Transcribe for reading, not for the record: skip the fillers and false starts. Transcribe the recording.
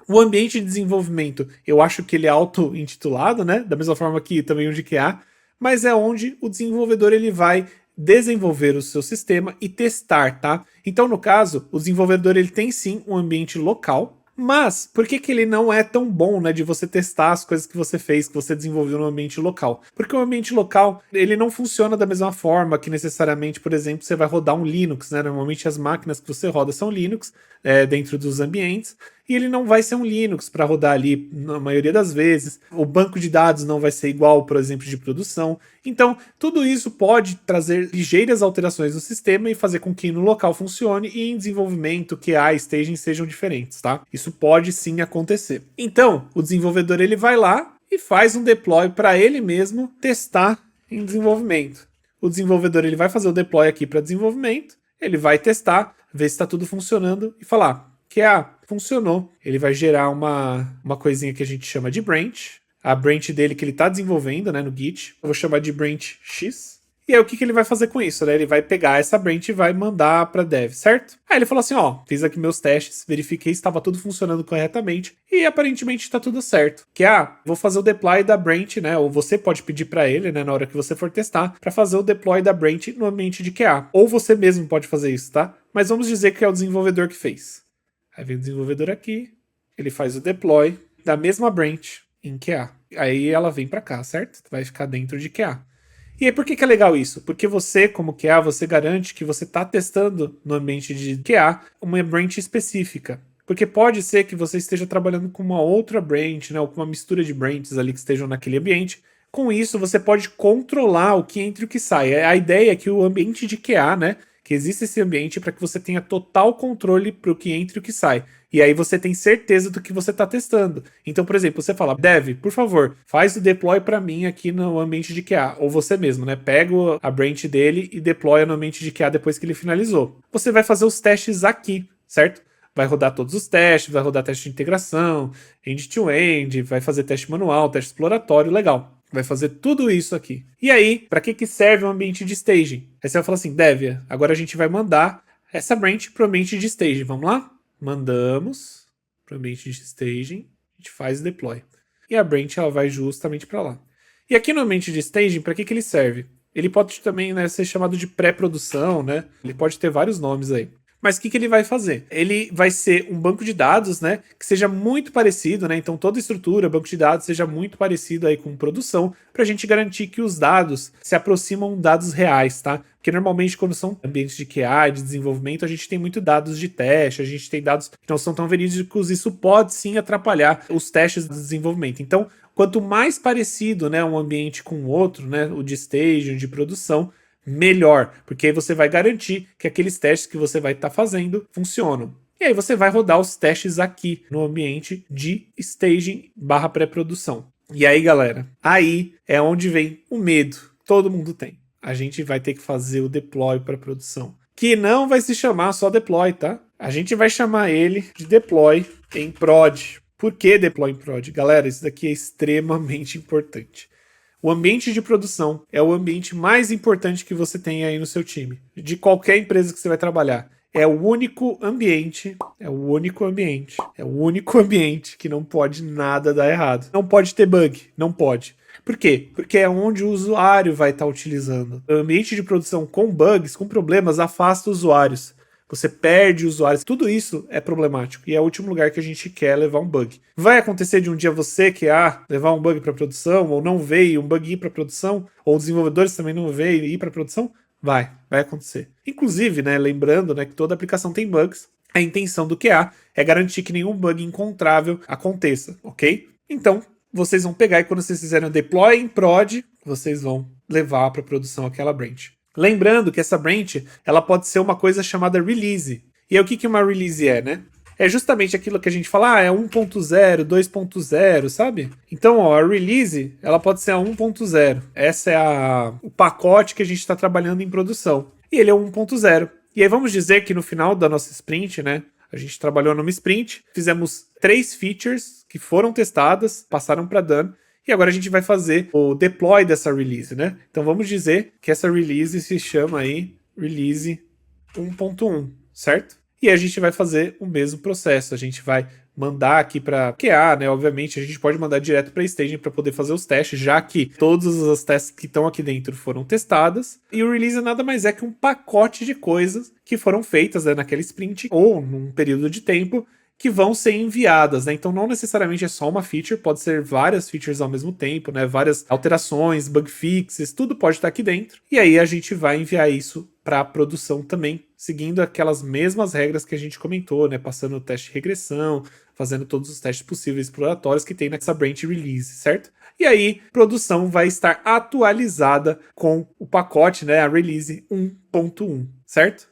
O ambiente de desenvolvimento, eu acho que ele é auto-intitulado, né? Da mesma forma que também o de QA, mas é onde o desenvolvedor ele vai desenvolver o seu sistema e testar, tá? Então, no caso, o desenvolvedor ele tem sim um ambiente local, mas por que ele não é tão bom, né, de você testar as coisas que você fez, que você desenvolveu no ambiente local? Porque o ambiente local, ele não funciona da mesma forma que necessariamente, por exemplo, você vai rodar um Linux, né? Normalmente as máquinas que você roda são Linux, dentro dos ambientes, e ele não vai ser um Linux para rodar ali na maioria das vezes. O banco de dados não vai ser igual, por exemplo, de produção. Então, tudo isso pode trazer ligeiras alterações no sistema e fazer com que no local funcione e em desenvolvimento, QA, staging sejam diferentes, tá? Isso pode sim acontecer. Então, o desenvolvedor ele vai lá e faz um deploy para ele mesmo testar em desenvolvimento. O desenvolvedor ele vai fazer o deploy aqui para desenvolvimento, ele vai testar, ver se está tudo funcionando e falar que funcionou. Ele vai gerar uma coisinha que a gente chama de branch, a branch dele que ele está desenvolvendo, né, no Git. Eu vou chamar de branch X. E aí o que ele vai fazer com isso, né? Ele vai pegar essa branch e vai mandar para dev, certo? Aí ele falou assim, ó, fiz aqui meus testes, verifiquei se estava tudo funcionando corretamente e aparentemente está tudo certo. Que vou fazer o deploy da branch, né? Ou você pode pedir para ele, né, na hora que você for testar, para fazer o deploy da branch no ambiente de QA. Ou você mesmo pode fazer isso, tá? Mas vamos dizer que é o desenvolvedor que fez. Aí vem o desenvolvedor aqui, ele faz o deploy da mesma branch em QA. Aí ela vem para cá, certo? Vai ficar dentro de QA. E aí por que é legal isso? Porque você, como QA, você garante que você está testando no ambiente de QA uma branch específica. Porque pode ser que você esteja trabalhando com uma outra branch, né, ou com uma mistura de branches ali que estejam naquele ambiente. Com isso, você pode controlar o que entra e o que sai. A ideia é que o ambiente de QA, né, que existe esse ambiente para que você tenha total controle para o que entra e o que sai. E aí você tem certeza do que você está testando. Então, por exemplo, você fala, Dev, por favor, faz o deploy para mim aqui no ambiente de QA. Ou você mesmo, né? Pega a branch dele e deploya no ambiente de QA depois que ele finalizou. Você vai fazer os testes aqui, certo? Vai rodar todos os testes, vai rodar teste de integração, end-to-end, vai fazer teste manual, teste exploratório, legal. Vai fazer tudo isso aqui. E aí, para que serve o ambiente de staging? Aí você vai falar assim, Dev, agora a gente vai mandar essa branch para o ambiente de staging. Vamos lá? Mandamos para o ambiente de staging, a gente faz o deploy. E a branch ela vai justamente para lá. E aqui no ambiente de staging, para que ele serve? Ele pode também, né, ser chamado de pré-produção, né? Ele pode ter vários nomes aí. Mas o que ele vai fazer? Ele vai ser um banco de dados, né, que seja muito parecido, né, então toda a estrutura, banco de dados, seja muito parecido aí com produção, para a gente garantir que os dados se aproximam dados reais, tá? Porque normalmente quando são ambientes de QA, de desenvolvimento, a gente tem muito dados de teste, a gente tem dados que não são tão verídicos, isso pode sim atrapalhar os testes de desenvolvimento. Então, quanto mais parecido, né, um ambiente com o outro, né, o de staging, de produção, melhor, porque aí você vai garantir que aqueles testes que você vai estar fazendo funcionam. E aí você vai rodar os testes aqui no ambiente de staging / pré-produção. E aí, galera, aí é onde vem o medo. Todo mundo tem. A gente vai ter que fazer o deploy para produção, que não vai se chamar só deploy, tá? A gente vai chamar ele de deploy em prod. Por que deploy em prod? Galera, isso daqui é extremamente importante. O ambiente de produção é o ambiente mais importante que você tem aí no seu time. De qualquer empresa que você vai trabalhar. É o único ambiente que não pode nada dar errado. Não pode ter bug, não pode. Por quê? Porque é onde o usuário vai estar utilizando. O ambiente de produção com bugs, com problemas, afasta usuários. Você perde usuários, tudo isso é problemático e é o último lugar que a gente quer levar um bug. Vai acontecer de um dia você que levar um bug para produção, ou não veio um bug ir para produção, ou os desenvolvedores também não veio ir para produção? Vai acontecer. Inclusive, né, lembrando, né, que toda aplicação tem bugs, a intenção do QA é garantir que nenhum bug encontrável aconteça, ok? Então, vocês vão pegar e quando vocês fizerem o deploy em prod, vocês vão levar para produção aquela branch. Lembrando que essa branch, ela pode ser uma coisa chamada release. E aí, o que uma release é, né? É justamente aquilo que a gente fala, é 1.0, 2.0, sabe? Então, ó, a release, ela pode ser a 1.0. Essa é o pacote que a gente está trabalhando em produção. E ele é 1.0. E aí vamos dizer que no final da nossa sprint, né? A gente trabalhou numa sprint, fizemos 3 features que foram testadas, passaram para done. E agora a gente vai fazer o deploy dessa release, né? Então vamos dizer que essa release se chama aí release 1.1, certo? E a gente vai fazer o mesmo processo. A gente vai mandar aqui para QA, né? Obviamente, a gente pode mandar direto para staging para poder fazer os testes, já que todas as testes que estão aqui dentro foram testadas. E o release nada mais é que um pacote de coisas que foram feitas, né, naquele sprint ou num período de tempo que vão ser enviadas, né? Então não necessariamente é só uma feature, pode ser várias features ao mesmo tempo, né? Várias alterações, bug fixes, tudo pode estar aqui dentro. E aí a gente vai enviar isso para a produção também, seguindo aquelas mesmas regras que a gente comentou, né? Passando o teste de regressão, fazendo todos os testes possíveis exploratórios que tem nessa branch release, certo? E aí, produção vai estar atualizada com o pacote, né? A release 1.1, certo?